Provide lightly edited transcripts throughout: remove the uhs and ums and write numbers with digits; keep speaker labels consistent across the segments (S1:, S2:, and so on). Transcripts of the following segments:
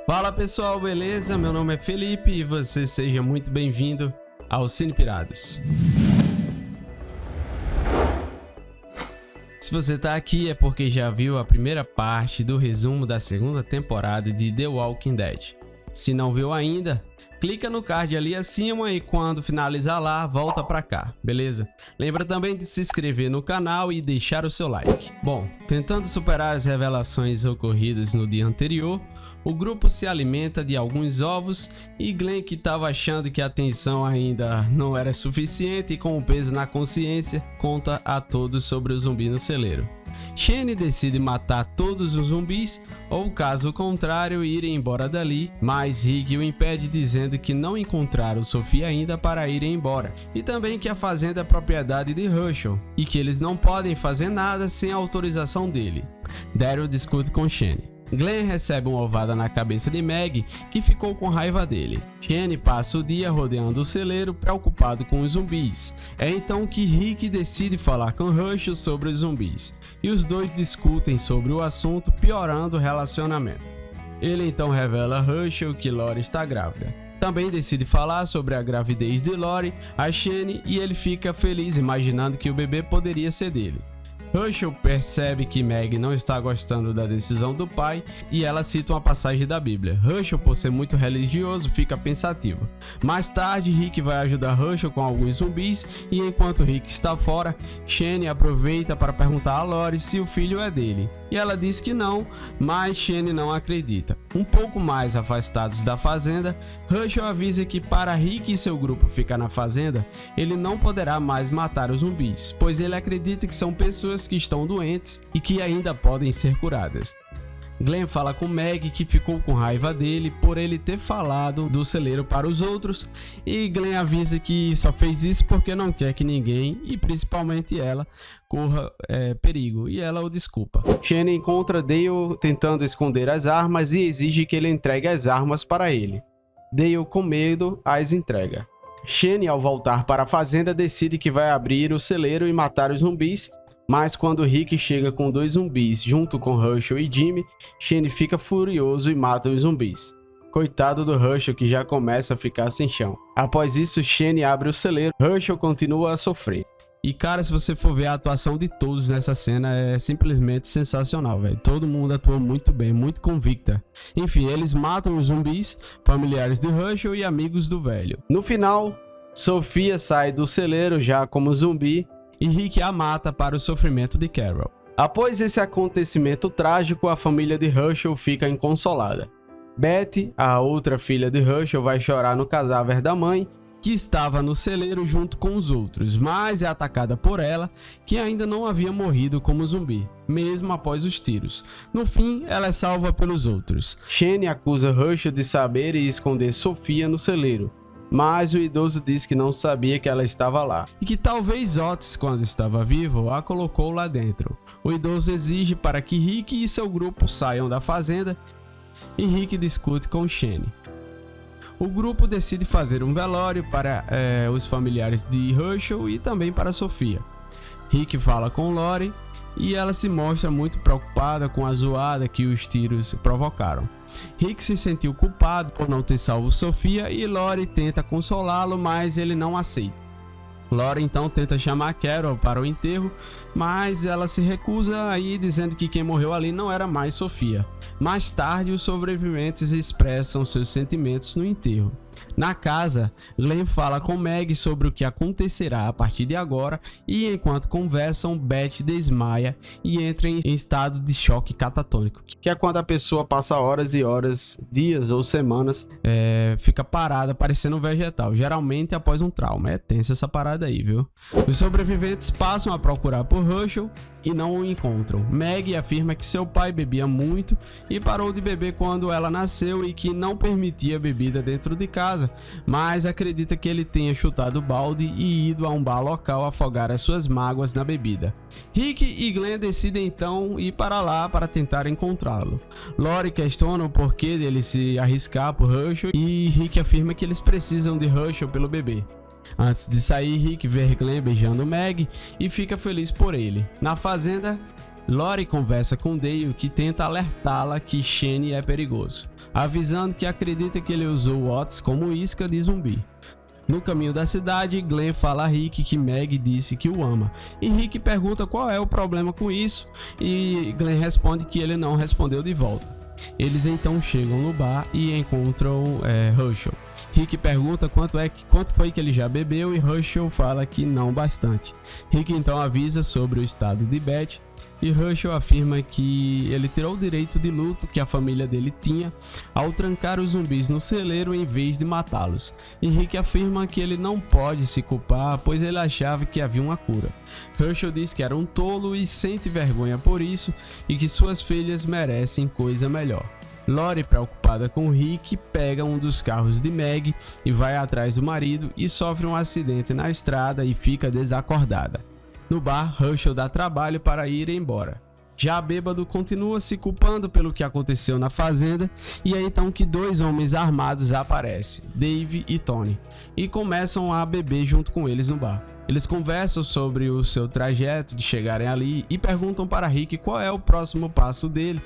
S1: Fala pessoal, beleza? Meu nome é Felipe e você seja muito bem-vindo ao Cine Pirados. Se você tá aqui é porque já viu a primeira parte do resumo da segunda temporada de The Walking Dead. Se não viu ainda, clica no card ali acima e quando finalizar lá, volta pra cá, beleza? Lembra também de se inscrever no canal e deixar o seu like. Bom, tentando superar as revelações ocorridas no dia anterior, o grupo se alimenta de alguns ovos e Glenn, que estava achando que a atenção ainda não era suficiente e com o peso na consciência, conta a todos sobre o zumbi no celeiro. Shane decide matar todos os zumbis, ou caso contrário, irem embora dali, mas Rick o impede dizendo que não encontraram Sophie ainda para irem embora, e também que a fazenda é propriedade de Hershel, e que eles não podem fazer nada sem a autorização dele. Daryl discute com Shane. Glenn recebe uma ovada na cabeça de Meg, que ficou com raiva dele. Shane passa o dia rodeando o celeiro, preocupado com os zumbis. É então que Rick decide falar com Hershel sobre os zumbis, e os dois discutem sobre o assunto, piorando o relacionamento. Ele então revela a Hershel que Lori está grávida. Também decide falar sobre a gravidez de Lori a Shane e ele fica feliz imaginando que o bebê poderia ser dele. Hershel percebe que Meg não está gostando da decisão do pai e ela cita uma passagem da Bíblia. Hershel, por ser muito religioso, fica pensativo. Mais tarde, Rick vai ajudar Hershel com alguns zumbis e enquanto Rick está fora, Shane aproveita para perguntar a Lori se o filho é dele. E ela diz que não, mas Shane não acredita. Um pouco mais afastados da fazenda, Hershel avisa que para Rick e seu grupo ficar na fazenda, ele não poderá mais matar os zumbis, pois ele acredita que são pessoas que estão doentes e que ainda podem ser curadas. Glenn fala com Meg, que ficou com raiva dele por ele ter falado do celeiro para os outros, e Glenn avisa que só fez isso porque não quer que ninguém, e principalmente ela, corra perigo, e ela o desculpa. Shane encontra Dale tentando esconder as armas e exige que ele entregue as armas para ele. Dale, com medo, as entrega. Shane, ao voltar para a fazenda, decide que vai abrir o celeiro e matar os zumbis, mas quando Rick chega com dois zumbis junto com Hershel e Jimmy, Shane fica furioso e mata os zumbis. Coitado do Hershel, que já começa a ficar sem chão. Após isso, Shane abre o celeiro, Hershel continua a sofrer. E cara, se você for ver a atuação de todos nessa cena, é simplesmente sensacional, velho. Todo mundo atua muito bem, muito convicta. Enfim, eles matam os zumbis, familiares de Hershel e amigos do velho. No final, Sophia sai do celeiro já como zumbi, e Rick a mata para o sofrimento de Carol. Após esse acontecimento trágico, a família de Hershel fica inconsolada. Betty, a outra filha de Hershel, vai chorar no cadáver da mãe, que estava no celeiro junto com os outros, mas é atacada por ela, que ainda não havia morrido como zumbi, mesmo após os tiros. No fim, ela é salva pelos outros. Shane acusa Hershel de saber e esconder Sophia no celeiro, mas o idoso diz que não sabia que ela estava lá, e que talvez Otis, quando estava vivo, a colocou lá dentro. O idoso exige para que Rick e seu grupo saiam da fazenda, e Rick discute com Shane. O grupo decide fazer um velório para os familiares de Hershel e também para Sophia. Rick fala com Lori, e ela se mostra muito preocupada com a zoada que os tiros provocaram. Rick se sentiu culpado por não ter salvo Sophia e Lori tenta consolá-lo, mas ele não aceita. Lori então tenta chamar Carol para o enterro, mas ela se recusa aí, dizendo que quem morreu ali não era mais Sophia. Mais tarde, os sobreviventes expressam seus sentimentos no enterro. Na casa, Glenn fala com Meg sobre o que acontecerá a partir de agora e enquanto conversam, Beth desmaia e entra em estado de choque catatônico, que é quando a pessoa passa horas e horas, dias ou semanas, fica parada parecendo um vegetal, geralmente após um trauma. É tensa essa parada aí, viu? Os sobreviventes passam a procurar por Hershel e não o encontram. Meg afirma que seu pai bebia muito e parou de beber quando ela nasceu e que não permitia bebida dentro de casa, mas acredita que ele tenha chutado o balde e ido a um bar local afogar as suas mágoas na bebida. Rick e Glenn decidem então ir para lá para tentar encontrá-lo. Lori questiona o porquê dele se arriscar por Hershel e Rick afirma que eles precisam de Hershel pelo bebê. Antes de sair, Rick vê Glenn beijando Meg e fica feliz por ele. Na fazenda, Lori conversa com Dale, que tenta alertá-la que Shane é perigoso, avisando que acredita que ele usou Watts como isca de zumbi. No caminho da cidade, Glenn fala a Rick que Meg disse que o ama, e Rick pergunta qual é o problema com isso, e Glenn responde que ele não respondeu de volta. Eles então chegam no bar e encontram Herschel. Rick pergunta quanto foi que ele já bebeu e Herschel fala que não bastante. Rick então avisa sobre o estado de Beth e Herschel afirma que ele tirou o direito de luto que a família dele tinha ao trancar os zumbis no celeiro em vez de matá-los. E Rick afirma que ele não pode se culpar, pois ele achava que havia uma cura. Herschel diz que era um tolo e sente vergonha por isso e que suas filhas merecem coisa melhor. Lori, preocupada com Rick, pega um dos carros de Meg e vai atrás do marido e sofre um acidente na estrada e fica desacordada. No bar, Herschel dá trabalho para ir embora. Já bêbado, continua se culpando pelo que aconteceu na fazenda e é então que dois homens armados aparecem, Dave e Tony, e começam a beber junto com eles no bar. Eles conversam sobre o seu trajeto de chegarem ali e perguntam para Rick qual é o próximo passo dele,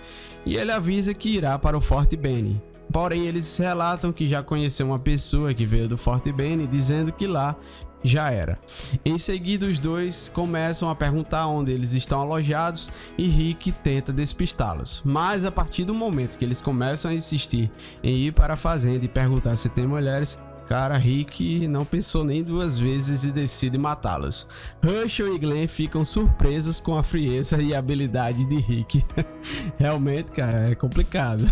S1: e ele avisa que irá para o Forte Benny. Porém, eles relatam que já conheceu uma pessoa que veio do Forte Benny, dizendo que lá já era. Em seguida, os dois começam a perguntar onde eles estão alojados e Rick tenta despistá-los. Mas a partir do momento que eles começam a insistir em ir para a fazenda e perguntar se tem mulheres, cara, Rick não pensou nem duas vezes e decide matá-los. Herschel e Glenn ficam surpresos com a frieza e a habilidade de Rick. Realmente, cara, é complicado.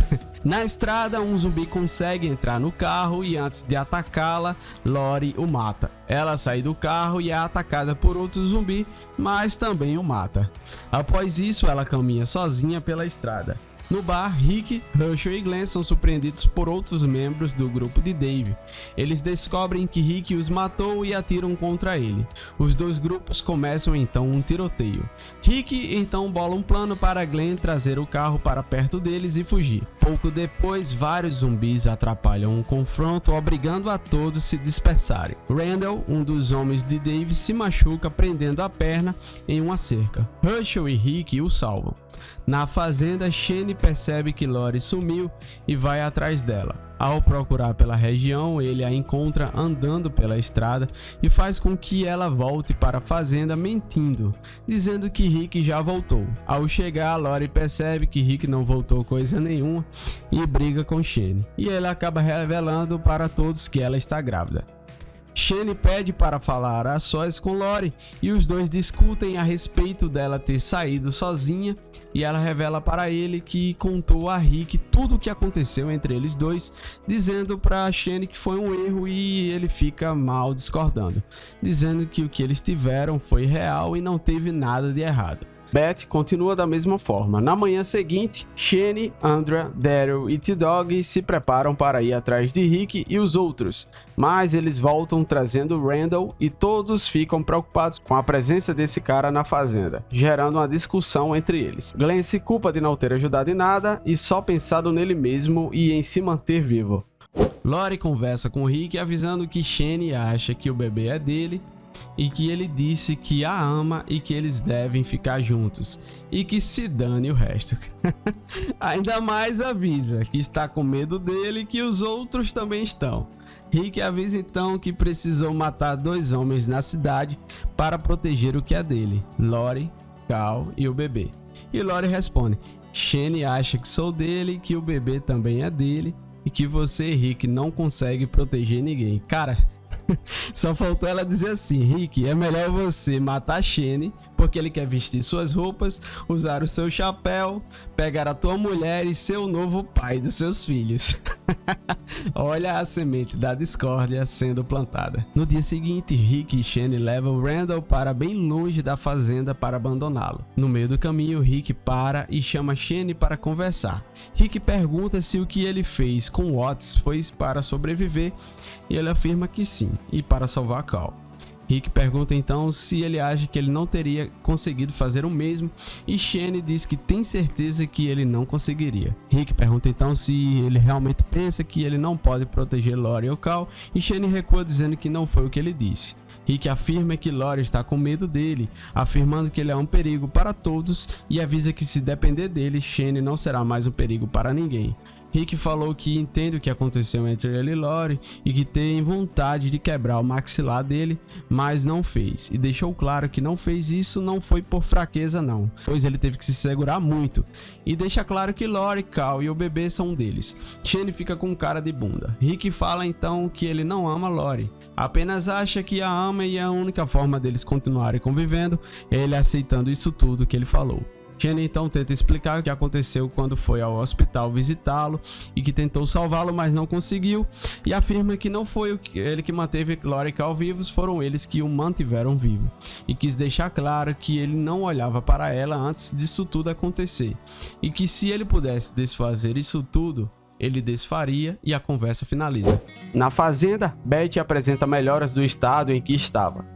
S1: Na estrada, um zumbi consegue entrar no carro e antes de atacá-la, Lori o mata. Ela sai do carro e é atacada por outro zumbi, mas também o mata. Após isso, ela caminha sozinha pela estrada. No bar, Rick, Herschel e Glenn são surpreendidos por outros membros do grupo de Dave. Eles descobrem que Rick os matou e atiram contra ele. Os dois grupos começam então um tiroteio. Rick então bola um plano para Glenn trazer o carro para perto deles e fugir. Pouco depois, vários zumbis atrapalham o confronto, obrigando a todos se dispersarem. Randall, um dos homens de Dave, se machuca prendendo a perna em uma cerca. Herschel e Rick o salvam. Na fazenda, Shane percebe que Lori sumiu e vai atrás dela. Ao procurar pela região, ele a encontra andando pela estrada e faz com que ela volte para a fazenda mentindo, dizendo que Rick já voltou. Ao chegar, Lori percebe que Rick não voltou coisa nenhuma e briga com Shane. E ele acaba revelando para todos que ela está grávida. Shane pede para falar a sós com Lori e os dois discutem a respeito dela ter saído sozinha e ela revela para ele que contou a Rick tudo o que aconteceu entre eles dois, dizendo para Shane que foi um erro e ele fica mal discordando, dizendo que o que eles tiveram foi real e não teve nada de errado. Beth continua da mesma forma. Na manhã seguinte, Shane, Andrea, Daryl e T-Dog se preparam para ir atrás de Rick e os outros, mas eles voltam trazendo Randall e todos ficam preocupados com a presença desse cara na fazenda, gerando uma discussão entre eles. Glenn se culpa de não ter ajudado em nada e só pensado nele mesmo e em se manter vivo. Lori conversa com Rick avisando que Shane acha que o bebê é dele e que ele disse que a ama e que eles devem ficar juntos e que se dane o resto. Ainda mais avisa que está com medo dele e que os outros também estão. Rick avisa então que precisou matar dois homens na cidade para proteger o que é dele, Lori, Cal e o bebê. E Lori responde: Shane acha que sou dele, que o bebê também é dele e que você, Rick, não consegue proteger ninguém. Cara, só faltou ela dizer assim: Rick, é melhor você matar Shane porque ele quer vestir suas roupas, usar o seu chapéu, pegar a tua mulher e ser o novo pai dos seus filhos. Olha a semente da discórdia sendo plantada. No dia seguinte, Rick e Shane levam Randall para bem longe da fazenda para abandoná-lo. No meio do caminho, Rick para e chama Shane para conversar. Rick pergunta se o que ele fez com Watts foi para sobreviver e ele afirma que sim, e para salvar Cal. Rick pergunta então se ele acha que ele não teria conseguido fazer o mesmo e Shane diz que tem certeza que ele não conseguiria. Rick pergunta então se ele realmente pensa que ele não pode proteger Lori ou Cal e Shane recua dizendo que não foi o que ele disse. Rick afirma que Lori está com medo dele, afirmando que ele é um perigo para todos e avisa que se depender dele, Shane não será mais um perigo para ninguém. Rick falou que entende o que aconteceu entre ele e Lori e que tem vontade de quebrar o maxilar dele, mas não fez. E deixou claro que não fez isso não foi por fraqueza não, pois ele teve que se segurar muito. E deixa claro que Lori, Cal e o bebê são um deles. Shane fica com cara de bunda. Rick fala então que ele não ama Lori, apenas acha que a ama e a única forma deles continuarem convivendo é ele aceitando isso tudo que ele falou. Shane então tenta explicar o que aconteceu quando foi ao hospital visitá-lo e que tentou salvá-lo, mas não conseguiu, e afirma que não foi ele que manteve Lori e Cal vivos, foram eles que o mantiveram vivo, e quis deixar claro que ele não olhava para ela antes disso tudo acontecer, e que se ele pudesse desfazer isso tudo, ele desfaria e a conversa finaliza. Na fazenda, Beth apresenta melhoras do estado em que estava.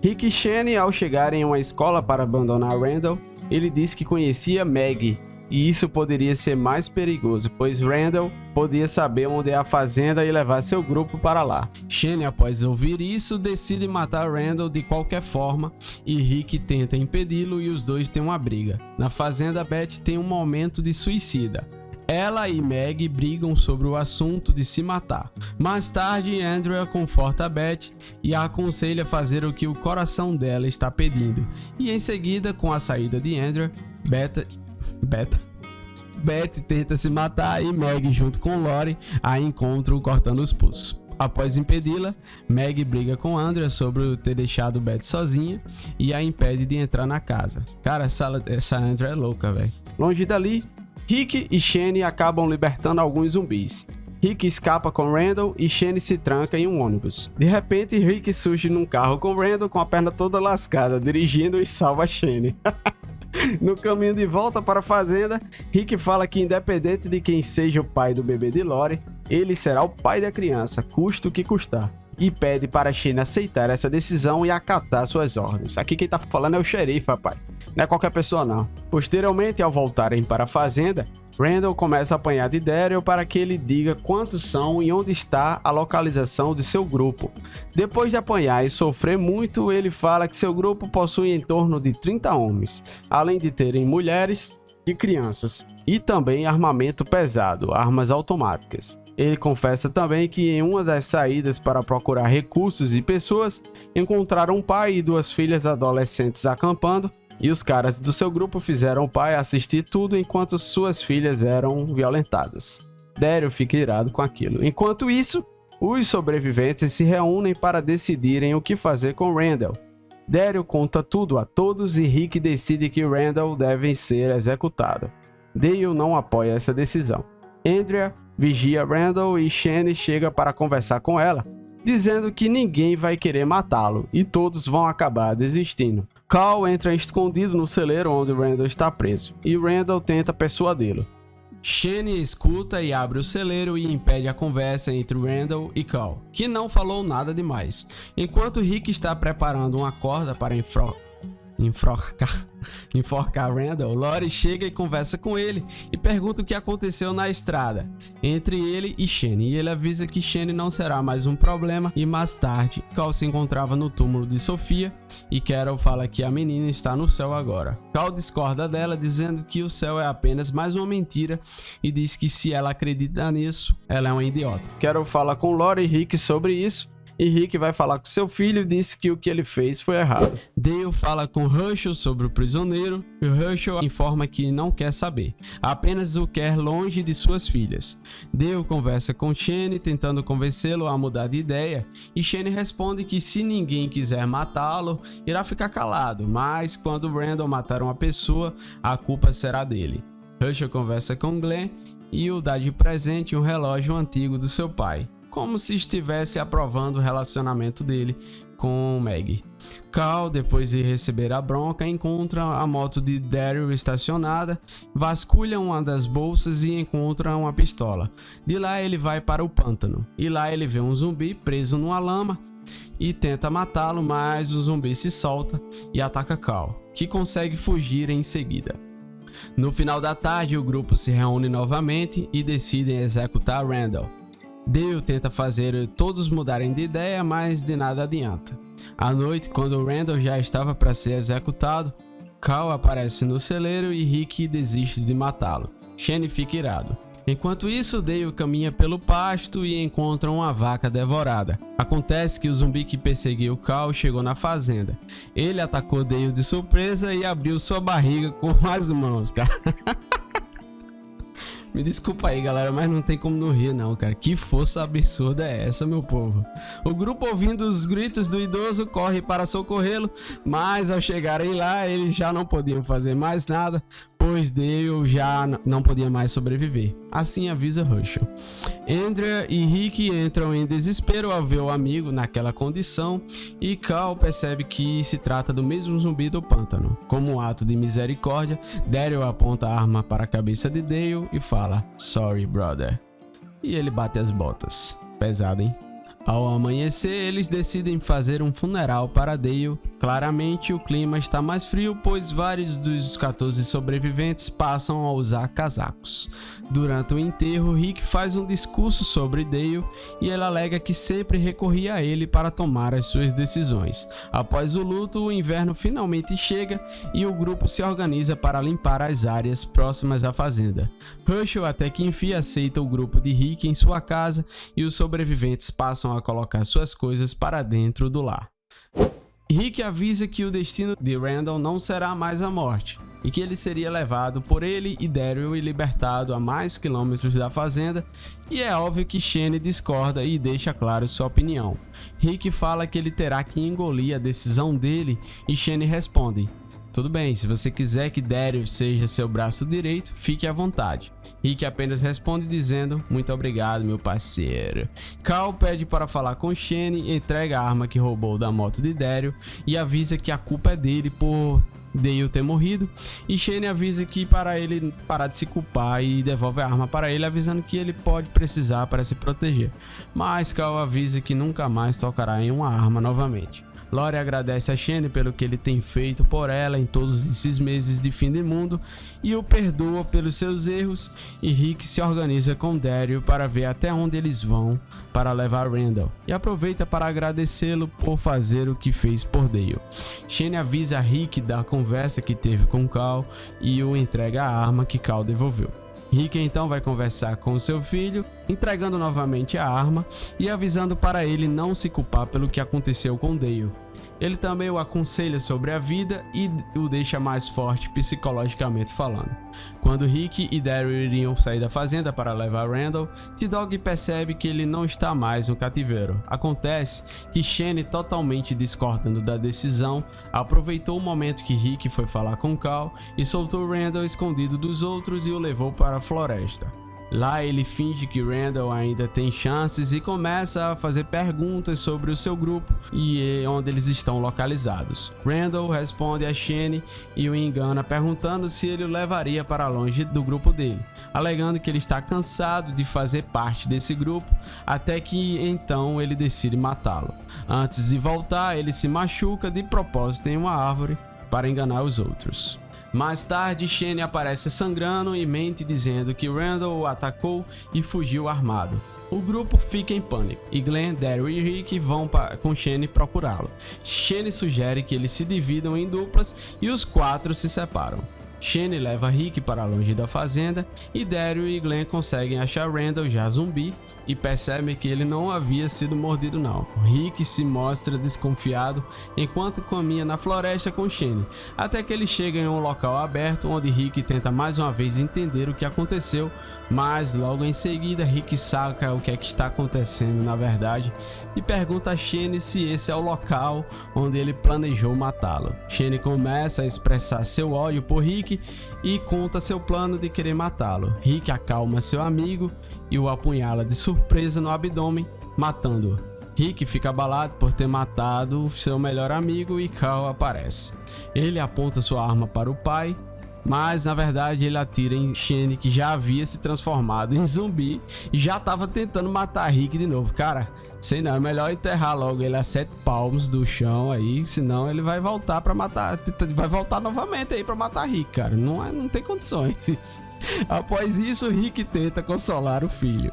S1: Rick e Shane, ao chegarem em uma escola para abandonar Randall, ele disse que conhecia Maggie, e isso poderia ser mais perigoso, pois Randall podia saber onde é a fazenda e levar seu grupo para lá. Shane, após ouvir isso, decide matar Randall de qualquer forma, e Rick tenta impedi-lo e os dois têm uma briga. Na fazenda, Beth tem um momento de suicida. Ela e Maggie brigam sobre o assunto de se matar. Mais tarde, Andrea conforta Beth e a aconselha a fazer o que o coração dela está pedindo. E em seguida, com a saída de Andrea, Beth tenta se matar e Maggie, junto com Lori, a encontram cortando os pulsos. Após impedi-la, Maggie briga com Andrea sobre ter deixado Beth sozinha e a impede de entrar na casa. Cara, essa Andrea é louca, velho. Longe dali, Rick e Shane acabam libertando alguns zumbis. Rick escapa com Randall e Shane se tranca em um ônibus. De repente, Rick surge num carro com Randall com a perna toda lascada, dirigindo e salva Shane. No caminho de volta para a fazenda, Rick fala que independente de quem seja o pai do bebê de Lori, ele será o pai da criança, custe o que custar. E pede para Shane aceitar essa decisão e acatar suas ordens. Aqui quem tá falando é o xerife, rapaz. Não é qualquer pessoa não. Posteriormente, ao voltarem para a fazenda, Randall começa a apanhar de Daryl para que ele diga quantos são e onde está a localização de seu grupo. Depois de apanhar e sofrer muito, ele fala que seu grupo possui em torno de 30 homens, além de terem mulheres e crianças, e também armamento pesado, armas automáticas. Ele confessa também que em uma das saídas para procurar recursos e pessoas, encontraram um pai e duas filhas adolescentes acampando, e os caras do seu grupo fizeram o pai assistir tudo enquanto suas filhas eram violentadas. Daryl fica irado com aquilo. Enquanto isso, os sobreviventes se reúnem para decidirem o que fazer com Randall. Daryl conta tudo a todos e Rick decide que Randall deve ser executado. Dale não apoia essa decisão. Andrea vigia Randall e Shane chega para conversar com ela, dizendo que ninguém vai querer matá-lo e todos vão acabar desistindo. Cal entra escondido no celeiro onde Randall está preso, e Randall tenta persuadi-lo. Shane escuta e abre o celeiro e impede a conversa entre Randall e Cal, que não falou nada demais. Enquanto Rick está preparando uma corda para enforcar Randall, Lori chega e conversa com ele e pergunta o que aconteceu na estrada entre ele e Shane, e ele avisa que Shane não será mais um problema. E mais tarde, Cal se encontrava no túmulo de Sofia e Carol fala que a menina está no céu agora. Cal discorda dela, dizendo que o céu é apenas mais uma mentira e diz que se ela acredita nisso, ela é uma idiota. Carol fala com Lori e Rick sobre isso, e Rick vai falar com seu filho e diz que o que ele fez foi errado. Dale fala com Herschel sobre o prisioneiro e Herschel informa que não quer saber, apenas o quer longe de suas filhas. Dale conversa com Shane tentando convencê-lo a mudar de ideia e Shane responde que se ninguém quiser matá-lo, irá ficar calado, mas quando Randall matar uma pessoa, a culpa será dele. Herschel conversa com Glenn e o dá de presente um relógio antigo do seu pai, como se estivesse aprovando o relacionamento dele com Maggie. Cal, depois de receber a bronca, encontra a moto de Daryl estacionada, vasculha uma das bolsas e encontra uma pistola. De lá ele vai para o pântano, e lá ele vê um zumbi preso numa lama e tenta matá-lo, mas o zumbi se solta e ataca Cal, que consegue fugir em seguida. No final da tarde, o grupo se reúne novamente e decidem executar Randall. Dale tenta fazer todos mudarem de ideia, mas de nada adianta. À noite, quando Randall já estava para ser executado, Cal aparece no celeiro e Rick desiste de matá-lo. Shane fica irado. Enquanto isso, Dale caminha pelo pasto e encontra uma vaca devorada. Acontece que o zumbi que perseguiu Cal chegou na fazenda. Ele atacou Dale de surpresa e abriu sua barriga com as mãos, cara. Me desculpa aí, galera, mas não tem como não rir não, cara. Que força absurda é essa, meu povo? O grupo, ouvindo os gritos do idoso, corre para socorrê-lo, mas ao chegarem lá, eles já não podiam fazer mais nada, pois Dale já não podia mais sobreviver. Assim avisa Herschel. Andrea e Rick entram em desespero ao ver o amigo naquela condição e Cal percebe que se trata do mesmo zumbi do pântano. Como um ato de misericórdia, Daryl aponta a arma para a cabeça de Dale e fala "Sorry, brother". E ele bate as botas. Pesado, hein? Ao amanhecer, eles decidem fazer um funeral para Dale. Claramente, o clima está mais frio, pois vários dos 14 sobreviventes passam a usar casacos. Durante o enterro, Rick faz um discurso sobre Dale e ele alega que sempre recorria a ele para tomar as suas decisões. Após o luto, o inverno finalmente chega e o grupo se organiza para limpar as áreas próximas à fazenda. Herschel até que enfim aceita o grupo de Rick em sua casa e os sobreviventes passam a colocar suas coisas para dentro do lar. Rick avisa que o destino de Randall não será mais a morte e que ele seria levado por ele e Daryl e libertado a mais quilômetros da fazenda, e é óbvio que Shane discorda e deixa claro sua opinião. Rick fala que ele terá que engolir a decisão dele e Shane responde: "Tudo bem, se você quiser que Daryl seja seu braço direito, fique à vontade." Rick apenas responde dizendo: "Muito obrigado, meu parceiro." Cal pede para falar com Shane, entrega a arma que roubou da moto de Daryl e avisa que a culpa é dele por Dale ter morrido, e Shane avisa que para ele parar de se culpar e devolve a arma para ele, avisando que ele pode precisar para se proteger. Mas Cal avisa que nunca mais tocará em uma arma novamente. Lori agradece a Shane pelo que ele tem feito por ela em todos esses meses de fim de mundo e o perdoa pelos seus erros, e Rick se organiza com Daryl para ver até onde eles vão para levar Randall e aproveita para agradecê-lo por fazer o que fez por Dale. Shane avisa Rick da conversa que teve com Cal e o entrega a arma que Cal devolveu. Rick então vai conversar com seu filho, entregando novamente a arma e avisando para ele não se culpar pelo que aconteceu com Dale. Ele também o aconselha sobre a vida e o deixa mais forte psicologicamente falando. Quando Rick e Daryl iriam sair da fazenda para levar Randall, T-Dog percebe que ele não está mais no cativeiro. Acontece que Shane, totalmente discordando da decisão, aproveitou o momento que Rick foi falar com Cal e soltou Randall escondido dos outros e o levou para a floresta. Lá ele finge que Randall ainda tem chances e começa a fazer perguntas sobre o seu grupo e onde eles estão localizados. Randall responde a Shane e o engana perguntando se ele o levaria para longe do grupo dele, alegando que ele está cansado de fazer parte desse grupo, até que então ele decide matá-lo. Antes de voltar, ele se machuca de propósito em uma árvore para enganar os outros. Mais tarde, Shane aparece sangrando e mente dizendo que Randall o atacou e fugiu armado. O grupo fica em pânico e Glenn, Daryl e Rick vão com Shane procurá-lo. Shane sugere que eles se dividam em duplas e os quatro se separam. Shane leva Rick para longe da fazenda e Daryl e Glenn conseguem achar Randall já zumbi e percebem que ele não havia sido mordido não. Rick se mostra desconfiado enquanto caminha na floresta com Shane, até que ele chega em um local aberto onde Rick tenta mais uma vez entender o que aconteceu, mas logo em seguida Rick saca o que é que está acontecendo na verdade e pergunta a Shane se esse é o local onde ele planejou matá-lo. Shane começa a expressar seu ódio por Rick e conta seu plano de querer matá-lo. Rick acalma seu amigo e o apunhala de surpresa no abdômen, matando-o. Rick fica abalado por ter matado seu melhor amigo e Cal aparece. Ele aponta sua arma para o pai mas na verdade ele atira em Shane, que já havia se transformado em zumbi e já tava tentando matar Rick de novo. Cara, sei não, é melhor enterrar logo ele a 7 palmos do chão aí, senão ele vai voltar pra matar, vai voltar novamente aí pra matar Rick, cara. Não tem condições. Após isso, Rick tenta consolar o filho.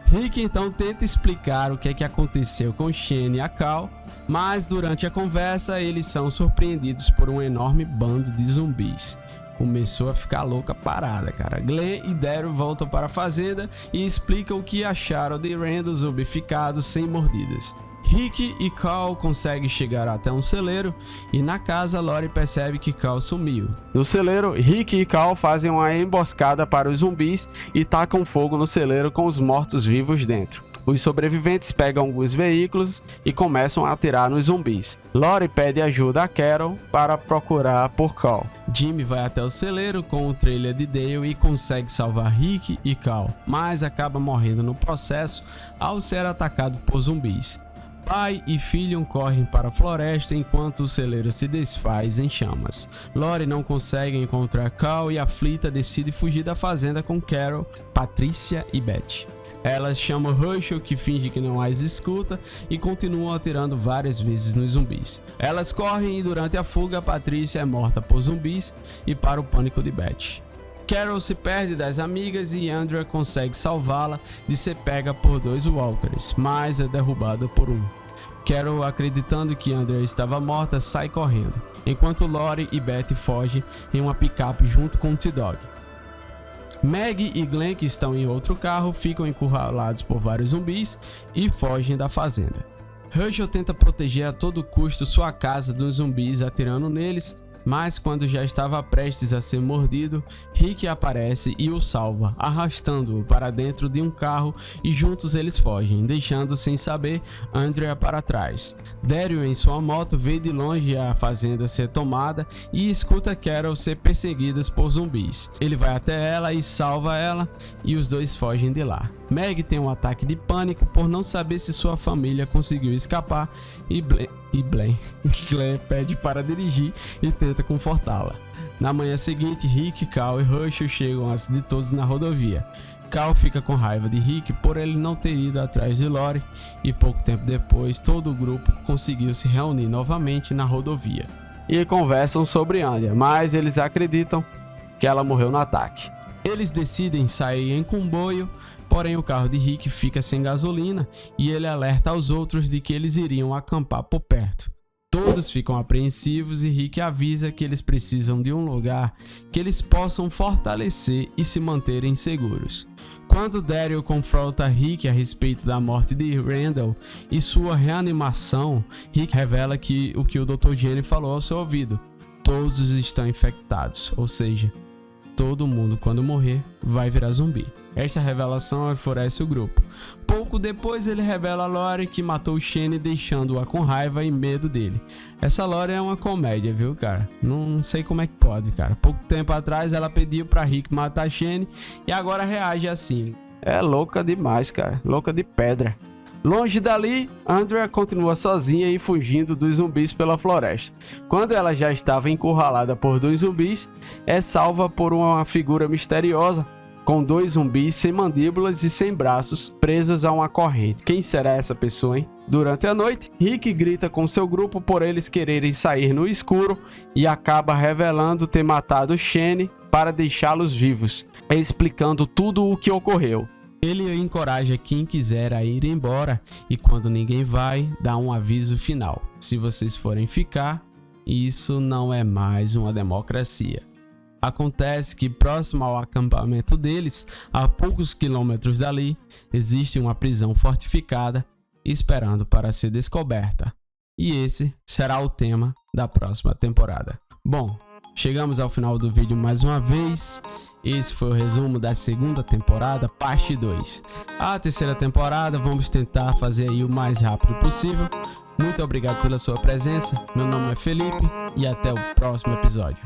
S1: Rick então tenta explicar o que é que aconteceu com Shane e a Cal, mas durante a conversa eles são surpreendidos por um enorme bando de zumbis. Começou a ficar louca a parada, cara. Glenn e Daryl voltam para a fazenda e explicam o que acharam de Randall zumbificado sem mordidas. Rick e Cal conseguem chegar até um celeiro e na casa Lori percebe que Cal sumiu. No celeiro, Rick e Cal fazem uma emboscada para os zumbis e tacam fogo no celeiro com os mortos-vivos dentro. Os sobreviventes pegam alguns veículos e começam a atirar nos zumbis. Lori pede ajuda a Carol para procurar por Cal. Jimmy vai até o celeiro com o trailer de Dale e consegue salvar Rick e Cal, mas acaba morrendo no processo ao ser atacado por zumbis. Pai e filho correm para a floresta enquanto o celeiro se desfaz em chamas. Lori não consegue encontrar Cal e aflita decide fugir da fazenda com Carol, Patrícia e Beth. Elas chamam Herschel, que finge que não as escuta, e continuam atirando várias vezes nos zumbis. Elas correm e durante a fuga, Patrícia é morta por zumbis e para o pânico de Beth. Carol se perde das amigas e Andrea consegue salvá-la de ser pega por 2 walkers, mas é derrubada por um. Carol, acreditando que Andrea estava morta, sai correndo, enquanto Lori e Beth fogem em uma picape junto com o T-Dog. Meg e Glenn, que estão em outro carro, ficam encurralados por vários zumbis e fogem da fazenda. Herschel tenta proteger a todo custo sua casa dos zumbis atirando neles, mas quando já estava prestes a ser mordido, Rick aparece e o salva, arrastando-o para dentro de um carro e juntos eles fogem, deixando sem saber Andrea para trás. Daryl em sua moto vê de longe a fazenda ser tomada e escuta Carol ser perseguidas por zumbis. Ele vai até ela e salva ela e os dois fogem de lá. Meg tem um ataque de pânico por não saber se sua família conseguiu escapar e Glenn pede para dirigir e tenta confortá-la. Na manhã seguinte, Rick, Cal e Herschel chegam antes de todos na rodovia. Cal fica com raiva de Rick por ele não ter ido atrás de Lori e pouco tempo depois todo o grupo conseguiu se reunir novamente na rodovia e conversam sobre Andrea, mas eles acreditam que ela morreu no ataque. Eles decidem sair em comboio, porém o carro de Rick fica sem gasolina e ele alerta aos outros de que eles iriam acampar por perto. Todos ficam apreensivos e Rick avisa que eles precisam de um lugar que eles possam fortalecer e se manterem seguros. Quando Daryl confronta Rick a respeito da morte de Randall e sua reanimação, Rick revela que o Dr. Jenny falou ao seu ouvido: todos estão infectados, ou seja, todo mundo quando morrer vai virar zumbi. Esta revelação enfurece o grupo. Pouco depois ele revela a Lori que matou Shane, deixando-a com raiva e medo dele. Essa Lori é uma comédia, viu, cara? Não sei como é que pode, cara. Pouco tempo atrás ela pediu pra Rick matar Shane e agora reage assim. É louca demais, cara. Louca de pedra. Longe dali, Andrea continua sozinha e fugindo dos zumbis pela floresta. Quando ela já estava encurralada por 2 zumbis, é salva por uma figura misteriosa, com 2 zumbis sem mandíbulas e sem braços, presos a uma corrente. Quem será essa pessoa, hein? Durante a noite, Rick grita com seu grupo por eles quererem sair no escuro e acaba revelando ter matado Shane para deixá-los vivos, explicando tudo o que ocorreu. Ele encoraja quem quiser a ir embora e quando ninguém vai, dá um aviso final. Se vocês forem ficar, isso não é mais uma democracia. Acontece que próximo ao acampamento deles, a poucos quilômetros dali, existe uma prisão fortificada esperando para ser descoberta. E esse será o tema da próxima temporada. Bom, chegamos ao final do vídeo mais uma vez. Esse foi o resumo da segunda temporada, parte 2. A terceira temporada vamos tentar fazer aí o mais rápido possível. Muito obrigado pela sua presença. Meu nome é Felipe e até o próximo episódio.